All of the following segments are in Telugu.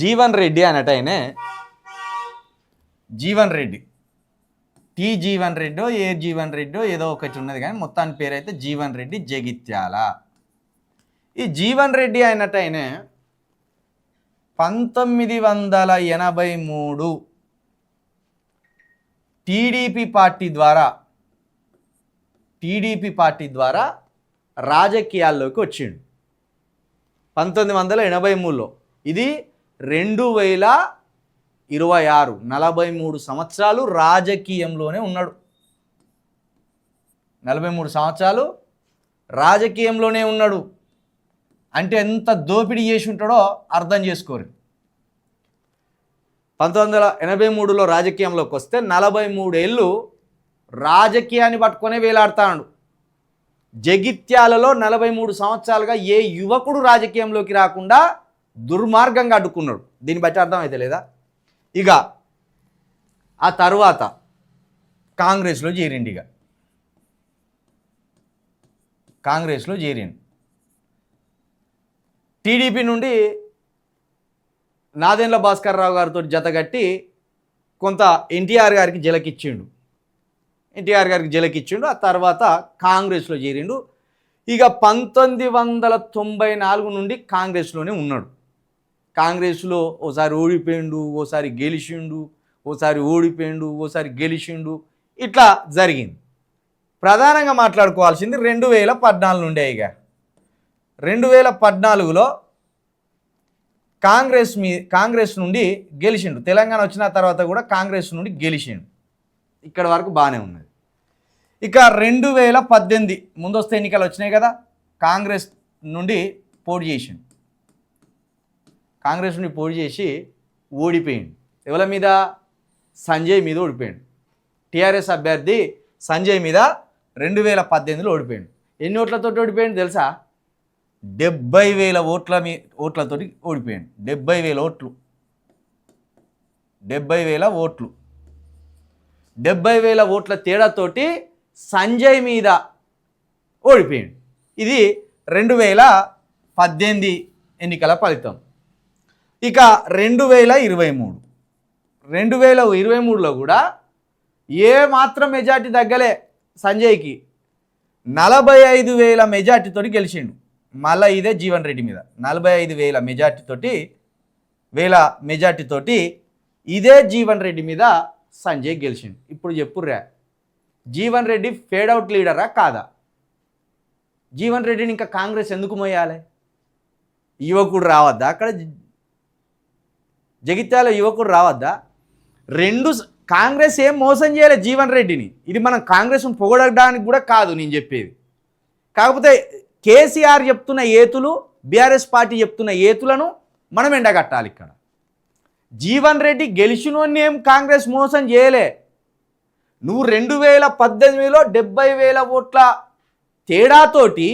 జీవన్ రెడ్డి అనటైనే జీవన్ రెడ్డి టీ జీవన్ రెడ్డో ఏ జీవన్ రెడ్డో ఏదో ఒకటి ఉన్నది కానీ మొత్తానికి పేరైతే జీవన్ రెడ్డి జగిత్యాల. ఈ జీవన్ రెడ్డి అయినట్టయినే 1983 టీడీపీ పార్టీ ద్వారా రాజకీయాల్లోకి వచ్చిండు 1983లో. ఇది 2026 43 సంవత్సరాలు రాజకీయంలోనే ఉన్నాడు. 43 సంవత్సరాలు రాజకీయంలోనే ఉన్నాడు అంటే ఎంత దోపిడీ చేసి ఉంటాడో అర్థం చేసుకోరు. 1983లో రాజకీయంలోకి వస్తే 43 ఏళ్ళు రాజకీయాన్ని పట్టుకొనే వేలాడుతాడు. జగిత్యాలలో 43 సంవత్సరాలుగా ఏ యువకుడు రాజకీయంలోకి రాకుండా దుర్మార్గంగా అడ్డుకున్నాడు. దీన్ని బట్టి అర్థమైతే లేదా? ఇక ఆ తర్వాత కాంగ్రెస్లో చేరిండు. టీడీపీ నుండి నాదెండ్ల భాస్కర్ రావు గారితో జతగట్టి కొంత ఎన్టీఆర్ గారికి జలకిచ్చిండు. ఆ తర్వాత కాంగ్రెస్లో చేరిండు. ఇక 1994 నుండి కాంగ్రెస్లోనే ఉన్నాడు. కాంగ్రెస్లో ఓసారి ఓడిపోయిండు, ఓసారి గెలిచిండు, ఓసారి ఓడిపోయిండు, ఓసారి గెలిచిండు, ఇట్లా జరిగింది. ప్రధానంగా మాట్లాడుకోవాల్సింది 2014 నుండే. ఇక 2014లో కాంగ్రెస్ నుండి గెలిచిండు. తెలంగాణ వచ్చిన తర్వాత కూడా కాంగ్రెస్ నుండి గెలిచిండు. ఇక్కడ వరకు బాగానే ఉన్నది. ఇక 2018 ముందొస్తే ఎన్నికలు వచ్చినాయి కదా, కాంగ్రెస్ నుండి పోటీ చేసి ఓడిపోయిండు. ఎవరి మీద? సంజయ్ మీద ఓడిపోయిండు. టీఆర్ఎస్ అభ్యర్థి సంజయ్ మీద 2018లో ఓడిపోయిండు. ఎన్ని ఓట్లతోటి ఓడిపోయిండు తెలుసా? 70,000 ఓట్లతోటి ఓడిపోయాడు. 70,000 ఓట్లు. 70,000 ఓట్ల తేడాతోటి సంజయ్ మీద ఓడిపోయాడు. ఇది 2018 ఎన్నికల ఫలితం. ఇక 2023లో కూడా ఏ మాత్రం మెజార్టీ తగ్గలే సంజయ్కి. 45,000 మెజార్టీతోటి గెలిచిండు. మళ్ళీ ఇదే జీవన్ రెడ్డి మీద 45,000 మెజార్టీతోటి ఇదే జీవన్ రెడ్డి మీద సంజయ్ గెలిచిండు. ఇప్పుడు చెప్పుర్రా, జీవన్ రెడ్డి ఫేడ్ అవుట్ లీడరా కాదా? జీవన్ రెడ్డిని ఇంకా కాంగ్రెస్ ఎందుకు మోయాలి? యువకుడు రావద్దా? అక్కడ జగిత్యాల యువకుడు రావద్దా? కాంగ్రెస్ ఏం మోసం చేయలే జీవన్ రెడ్డిని. ఇది మనం కాంగ్రెస్ను పొగడడానికి కూడా కాదు నేను చెప్పేది. కాకపోతే కేసీఆర్ చెప్తున్న ఏతులు, బీఆర్ఎస్ పార్టీ చెప్తున్న ఏతులను మనం ఎండగట్టాలి. ఇక్కడ జీవన్ రెడ్డి గెలిచినోన్ని ఏం కాంగ్రెస్ మోసం చేయలే. నువ్వు 2018లో 70,000 ఓట్ల తేడాతోటి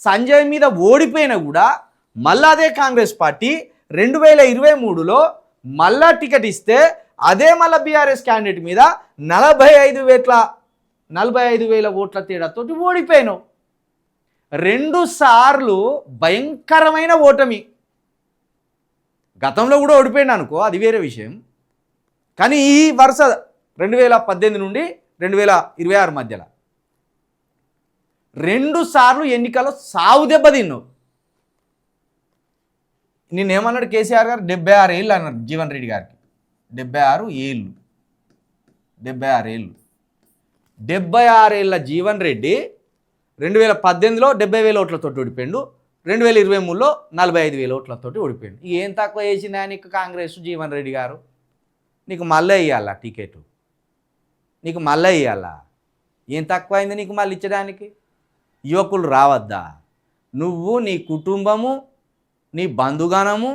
సంజయ్ మీద ఓడిపోయినా కూడా మళ్ళా అదే కాంగ్రెస్ పార్టీ 2023లో మళ్ళా టికెట్ ఇస్తే అదే మళ్ళీ బీఆర్ఎస్ క్యాండిడేట్ మీద 45,000 ఓట్ల తేడాతోటి ఓడిపోయాను. 2 సార్లు భయంకరమైన ఓటమి. గతంలో కూడా ఓడిపోయాను అనుకో, అది వేరే విషయం. కానీ ఈ వరుస 2018 నుండి 2026 మధ్యలో 2 సార్లు ఎన్నికల్లో సావు దెబ్బ తిన్నావు. నిన్నేమన్నాడు కేసీఆర్ గారు? 76 ఏళ్ళు అన్నారు జీవన్ రెడ్డి గారికి. 76 ఏళ్ళ జీవన్ రెడ్డి 2018లో 70,000 ఓట్లతో ఓడిపోయాడు. 2023లో 45,000 ఓట్లతో ఓడిపోయాడు. ఏం తక్కువ చేసిందా నీకు కాంగ్రెస్? జీవన్ రెడ్డి గారు నీకు మళ్ళీ ఇవ్వాలా టికెట్? ఏం తక్కువ అయింది నీకు మళ్ళీ ఇచ్చడానికి? యువకులు రావద్దా? నువ్వు, నీ కుటుంబము, నీ బంధుగణము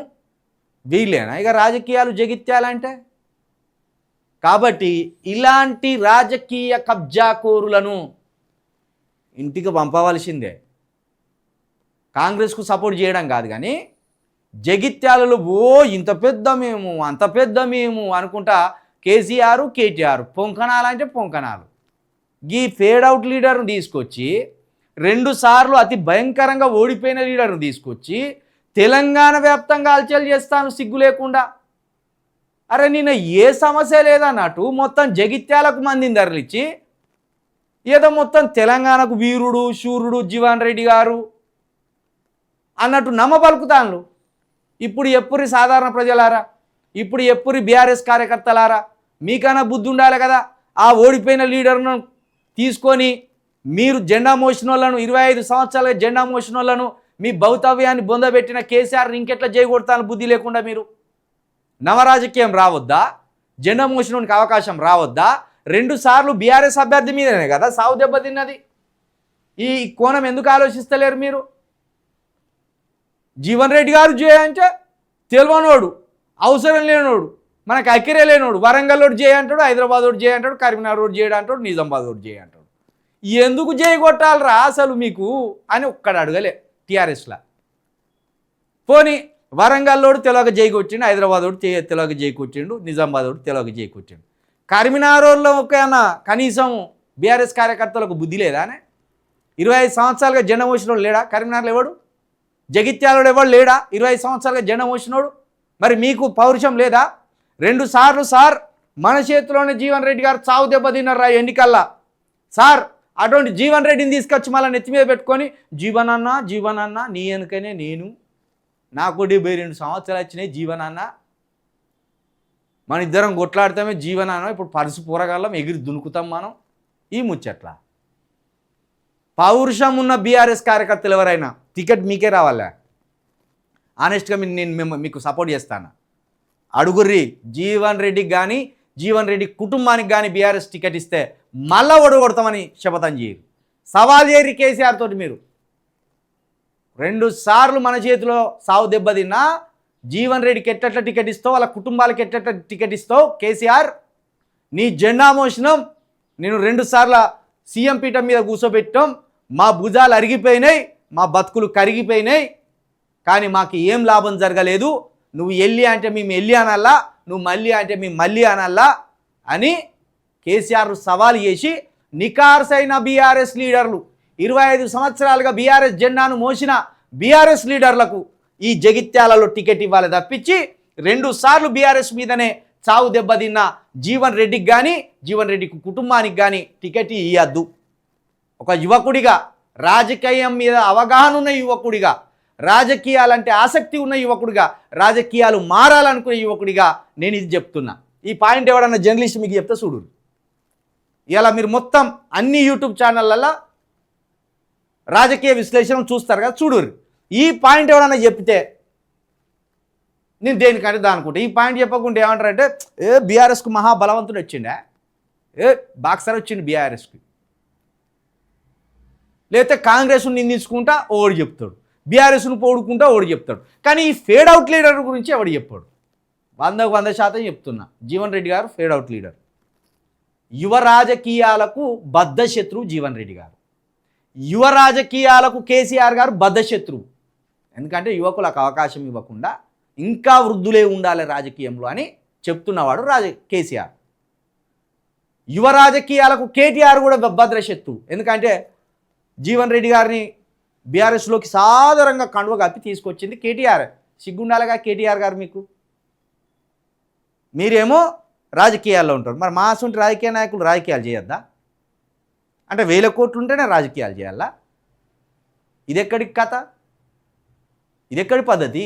వీళ్ళేనా ఇక రాజకీయాలు జగిత్యాలంటే? కాబట్టి ఇలాంటి రాజకీయ కబ్జాకోరులను ఇంటికి పంపవలసిందే. కాంగ్రెస్కు సపోర్ట్ చేయడం కాదు, కానీ జగిత్యాలలో ఇంత పెద్ద మేము, అంత పెద్ద మేము అనుకుంటా కేసీఆర్, కేటీఆర్ పొంకనాలంటే పొంకనాలు. ఈ ఫేడ్ అవుట్ లీడర్ను తీసుకొచ్చి 2 సార్లు అతి భయంకరంగా ఓడిపోయిన లీడర్ను తీసుకొచ్చి తెలంగాణ వ్యాప్తంగా హల్చల్ చేస్తాను సిగ్గు లేకుండా. అరే నిన్న ఏ సమస్య లేదన్నట్టు మొత్తం జగిత్యాలకు మందిని తరలిచ్చి ఏదో మొత్తం తెలంగాణకు వీరుడు శూరుడు జీవన్ రెడ్డి గారు అన్నట్టు నమ్మబలుకుతాను. ఇప్పుడు ఎప్పురి సాధారణ ప్రజలారా, ఇప్పుడు ఎప్పురి బీఆర్ఎస్ కార్యకర్తలారా, మీకైనా బుద్ధి ఉండాలి కదా. ఆ ఓడిపోయిన లీడర్ను తీసుకొని మీరు జెండా మోసిన వాళ్ళను 25 సంవత్సరాలుగా జెండా మోసిన వాళ్ళను మీ భౌతవ్యాన్ని బొందబెట్టిన కేసీఆర్ని ఇంకెట్లా చేయగొడతాను బుద్ధి లేకుండా మీరు? నవరాజకీయం రావద్దా? జెండా మోసినోనికి అవకాశం రావద్దా? 2 సార్లు బీఆర్ఎస్ అభ్యర్థి మీదనే కదా సావు దెబ్బతిన్నది. ఈ కోణం ఎందుకు ఆలోచిస్తలేరు మీరు? జీవన్ రెడ్డి గారు చేయంటే తెలివనోడు, అవసరం లేనోడు, మనకు అక్కిరే లేనోడు, వరంగల్ రోడ్ చేయ అంటాడు, హైదరాబాద్ రోడ్ చేయ అంటాడు, కరీంనగర్ రోడ్ చేయడం అంటాడు, నిజామాబాద్ రోడ్ చేయ అంటాడు. ఎందుకు చేయగొట్టాలరా అసలు మీకు అని ఒక్కడు అడగలే టీఆర్ఎస్లా. పోనీ వరంగల్ రోడ్ తెలవక జైకొచ్చిండు, హైదరాబాద్ రోడ్ తెలవక జైకొచ్చిండు, నిజామాబాద్ రోడ్ తెలవక జైకొచ్చిండు. కరీంనగర్ రోడ్లో ఒకనా కనీసం బీఆర్ఎస్ కార్యకర్తలకు బుద్ధి లేదా? 25 సంవత్సరాలుగా జెండా మోసినోడు లేడా? కరీంనగర్లో ఎవడు? జగిత్యాలలో ఎవడు లేడా 25 సంవత్సరాలుగా జెండా మోసినోడు? మరి మీకు పౌరుషం లేదా? 2 సార్లు సార్ మన చేతిలోనే జీవన్ రెడ్డి గారు చావు దెబ్బతిన్నారా ఎన్నికల్లా. సార్ అటువంటి జీవన్ రెడ్డిని తీసుకొచ్చి మళ్ళీ నెత్తి మీద పెట్టుకొని జీవనన్న నీ వెనుకనే నేను, నాకు 72 సంవత్సరాలు వచ్చినాయి జీవనన్న, మన ఇద్దరం కొట్లాడితేమే జీవనన్న, ఇప్పుడు పరుసు పూరగాళ్ళం ఎగిరి దునుకుతాం మనం. ఈ ముచ్చట్లా పౌరుషం ఉన్న బీఆర్ఎస్ కార్యకర్తలు ఎవరైనా టికెట్ మీకే రావాలా? ఆనెస్ట్గా నేను మీకు సపోర్ట్ చేస్తాను. అడుగుర్రి జీవన్ రెడ్డికి కానీ జీవన్ రెడ్డి కుటుంబానికి కానీ బీఆర్ఎస్ టికెట్ ఇస్తే మళ్ళా ఓడగొడతామని శపథం చేయరు. సవాల్ చేయరు కేసీఆర్ తోటి. మీరు 2 సార్లు మన చేతిలో సావు దెబ్బతిన్నా జీవన్ రెడ్డికి ఎట్లట్ల టికెట్ ఇస్తావు, వాళ్ళ కుటుంబాలకి ఎట్లట్ల టికెట్ ఇస్తావు? కేసీఆర్ నీ జెండా మోషణం నేను 2 సార్ల సీఎం పీఠం మీద కూర్చోబెట్టాం, మా భుజాలు అరిగిపోయినాయి, మా బతుకులు కరిగిపోయినాయి, కానీ మాకు ఏం లాభం జరగలేదు. నువ్వు ఎల్లి అంటే మేము ఎల్లి అనల్లా, నువ్వు మళ్ళీ అంటే మేము మళ్ళీ అనల్లా అని కేసీఆర్ సవాల్ చేసి నికార్సైన బీఆర్ఎస్ లీడర్లు 25 సంవత్సరాలుగా బీఆర్ఎస్ జెండాను మోసిన బీఆర్ఎస్ లీడర్లకు ఈ జగిత్యాలలో టికెట్ ఇవ్వాలి తప్పించి 2 సార్లు బీఆర్ఎస్ మీదనే చావు దెబ్బతిన్న జీవన్ రెడ్డికి కానీ జీవన్ రెడ్డికి కుటుంబానికి కానీ టికెట్ ఇవ్వద్దు. ఒక యువకుడిగా, రాజకీయం మీద అవగాహన ఉన్న యువకుడిగా, రాజకీయాలంటే ఆసక్తి ఉన్న యువకుడిగా, రాజకీయాలు మారాలనుకునే యువకుడిగా నేను ఇది చెప్తున్నా. ఈ పాయింట్ ఎవడన్నా జర్నలిస్ట్ మీకు చెప్తే చూడు. ఇలా మీరు మొత్తం అన్ని యూట్యూబ్ ఛానళ్ళల్లో రాజకీయ విశ్లేషణ చూస్తారు కదా, చూడు. ఈ పాయింట్ ఎవడన్నా చెప్తే నేను దేనికంటే దానుకుంటా. ఈ పాయింట్ చెప్పకుండా ఏమంటారంటే బీఆర్ఎస్కు మహాబలవంతుడు వచ్చిండే, బాక్సర్ వచ్చిండు బీఆర్ఎస్కి, లేకపోతే కాంగ్రెస్ను నిందించుకుంటా ఓడి చెప్తాడు, బీఆర్ఎస్ను పోడుకుంటా ఓడి చెప్తాడు. కానీ ఈ ఫేడ్ అవుట్ లీడర్ గురించి ఎవడు చెప్పాడు? 100% చెప్తున్నా, జీవన్ రెడ్డి గారు ఫేడ్ అవుట్ లీడర్. యువ రాజకీయాలకు బద్ధశత్రువు జీవన్ రెడ్డి గారు. యువ రాజకీయాలకు కేసీఆర్ గారు బద్ధశత్రువు. ఎందుకంటే యువకులకు అవకాశం ఇవ్వకుండా ఇంకా వృద్ధులే ఉండాలి రాజకీయంలో అని చెప్తున్నవాడు కేసీఆర్. యువ రాజకీయాలకు కేటీఆర్ కూడా భద్రశత్రువు. ఎందుకంటే జీవన్ రెడ్డి గారిని బీఆర్ఎస్లోకి సాధారణంగా కండువ కప్పి తీసుకొచ్చింది కేటీఆర్. సిగ్గుండాలిగా కేటీఆర్ గారు మీకు. మీరేమో రాజకీయాల్లో ఉంటారు. మరి మా అసంటి రాజకీయ నాయకులు రాజకీయాలు చేయొద్దా? అంటే 1000 కోట్లు ఉంటేనే రాజకీయాలు చేయాలా? ఇదెక్కడి కథ? ఇదెక్కడి పద్ధతి?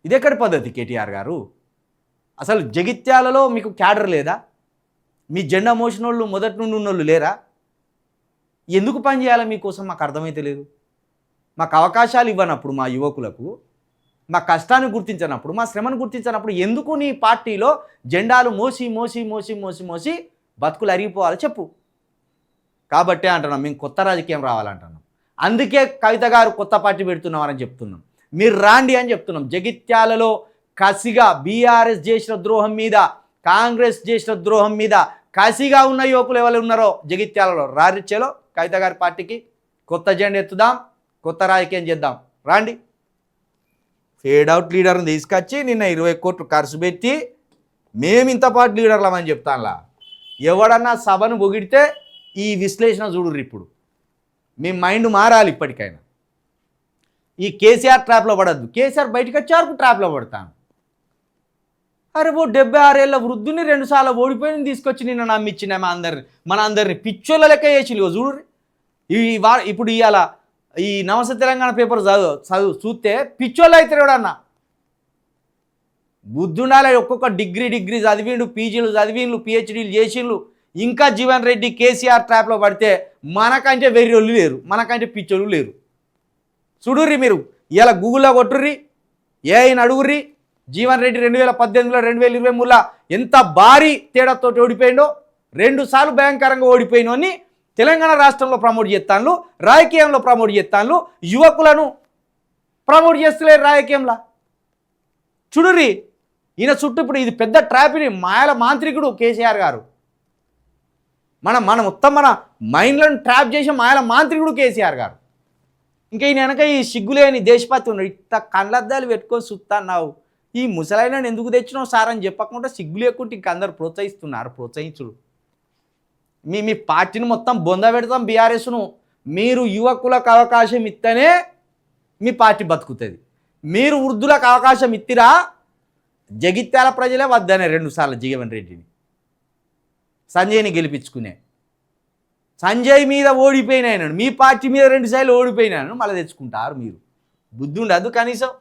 ఇదెక్కడి పద్ధతి కేటీఆర్ గారు? అసలు జగిత్యాలలో మీకు క్యాడర్ లేదా? మీ జెండా మోసిన వాళ్ళు మొదటి నుండి ఉన్నోళ్ళు లేరా? ఎందుకు పని చేయాలి మీకోసం మాకు అర్థమైతే లేదు. మాకు అవకాశాలు ఇవ్వనప్పుడు, మా యువకులకు మా కష్టాన్ని గుర్తించినప్పుడు, మా శ్రమను గుర్తించినప్పుడు ఎందుకు నీ పార్టీలో జెండాలు మోసి మోసి మోసి మోసి మోసి బతుకులు అరిగిపోవాలి చెప్పు. కాబట్టే అంటున్నాం మేము కొత్త రాజకీయం రావాలంటున్నాం. అందుకే కవిత గారు కొత్త పార్టీ పెడుతున్నామని చెప్తున్నాం. మీరు రాండి అని చెప్తున్నాం. జగిత్యాలలో కసిగా బీఆర్ఎస్ చేసిన ద్రోహం మీద, కాంగ్రెస్ చేసిన ద్రోహం మీద కసిగా ఉన్న యువకులు ఎవరు ఉన్నారో జగిత్యాలలో రారిచ్చేలో కవిత గారి పార్టీకి కొత్త జెండా ఎత్తుదాం, కొత్త రాజకీయం చేద్దాం. రాండి. ఫేడ్ అవుట్ లీడర్ని తీసుకొచ్చి నిన్న 20 కోట్లు ఖర్చు పెట్టి మేము ఇంత పాటు లీడర్లమని చెప్తానులా. ఎవడన్నా సభను పొగిడితే ఈ విశ్లేషణ చూడుర్రి. ఇప్పుడు మీ మైండ్ మారాలి. ఇప్పటికైనా ఈ కేసీఆర్ ట్రాప్లో పడద్దు, కేసీఆర్ బయటకు వచ్చారు ట్రాప్లో పడతాను. అరే ఓ 76 ఏళ్ళ వృద్ధుని 2 సార్లు ఓడిపోయిన తీసుకొచ్చి నిన్న నమ్మిచ్చిన మన అందరిని పిచ్చోళ్ళ లెక్క చేసి చూడు. ఇప్పుడు ఇవాళ ఈ నమస్తే తెలంగాణ పేపర్ చదువు చూస్తే పిచ్చోళ్ళు అయితే అన్న బుద్ధుండాలి. ఒక్కొక్క డిగ్రీ చదివిండు, పీజీలు చదివిండ్లు, పిహెచ్డీలు చేసిండ్లు. ఇంకా జీవన్ రెడ్డి కేసీఆర్ ట్రాప్లో పడితే మనకంటే వెర్రోళ్ళు లేరు, మనకంటే పిచ్చోళ్ళు లేరు. చూడుర్రి మీరు ఇలా గూగుల్లో కొట్టుర్రి, ఏఐని అడుగుర్రి. జీవన్ రెడ్డి 2018లో 2023లో ఎంత భారీ తేడాతో ఓడిపోయిండో, 2 సార్లు భయంకరంగా ఓడిపోయినో అని తెలంగాణ రాష్ట్రంలో ప్రమోట్ చేస్తాను, రాజకీయంలో ప్రమోట్ చేస్తాను, యువకులను ప్రమోట్ చేస్తలేరు రాజకీయంలో. చూడుర్రి ఈయన చుట్టూ ఇప్పుడు ఇది పెద్ద ట్రాప్ని మాయల మాంత్రికుడు కేసీఆర్ గారు. మన మొత్తం మన మైండ్లను ట్రాప్ చేసే మాయల మాంత్రికుడు కేసీఆర్ గారు. ఇంకా ఈయన వెనక ఈ సిగ్గులేని దేశపతి ఉన్నాడు. ఇట్లా కళ్ళద్దాలు పెట్టుకొని సుత్తన్నావు, ఈ ముసలైనని ఎందుకు తెచ్చినావు సార్ అని చెప్పకుండా సిగ్గు లేకుంటే ఇంక అందరు ప్రోత్సహిస్తున్నారు. ప్రోత్సహించుడు మీ పార్టీని మొత్తం బొంద పెడతాం బీఆర్ఎస్ను. మీరు యువకులకు అవకాశం ఇస్తేనే మీ పార్టీ బతుకుతుంది. మీరు వృద్ధులకు అవకాశం ఇచ్చిరా, జగిత్యాల ప్రజలే వద్దనే 2 సార్లు జీవన్ రెడ్డిని, సంజయ్ని గెలిపించుకునే. సంజయ్ మీద ఓడిపోయినాయన్నాడు, మీ పార్టీ మీద 2 సార్లు ఓడిపోయినాను మళ్ళీ తెచ్చుకుంటారు. మీరు బుద్ధి ఉండదు కనీసం.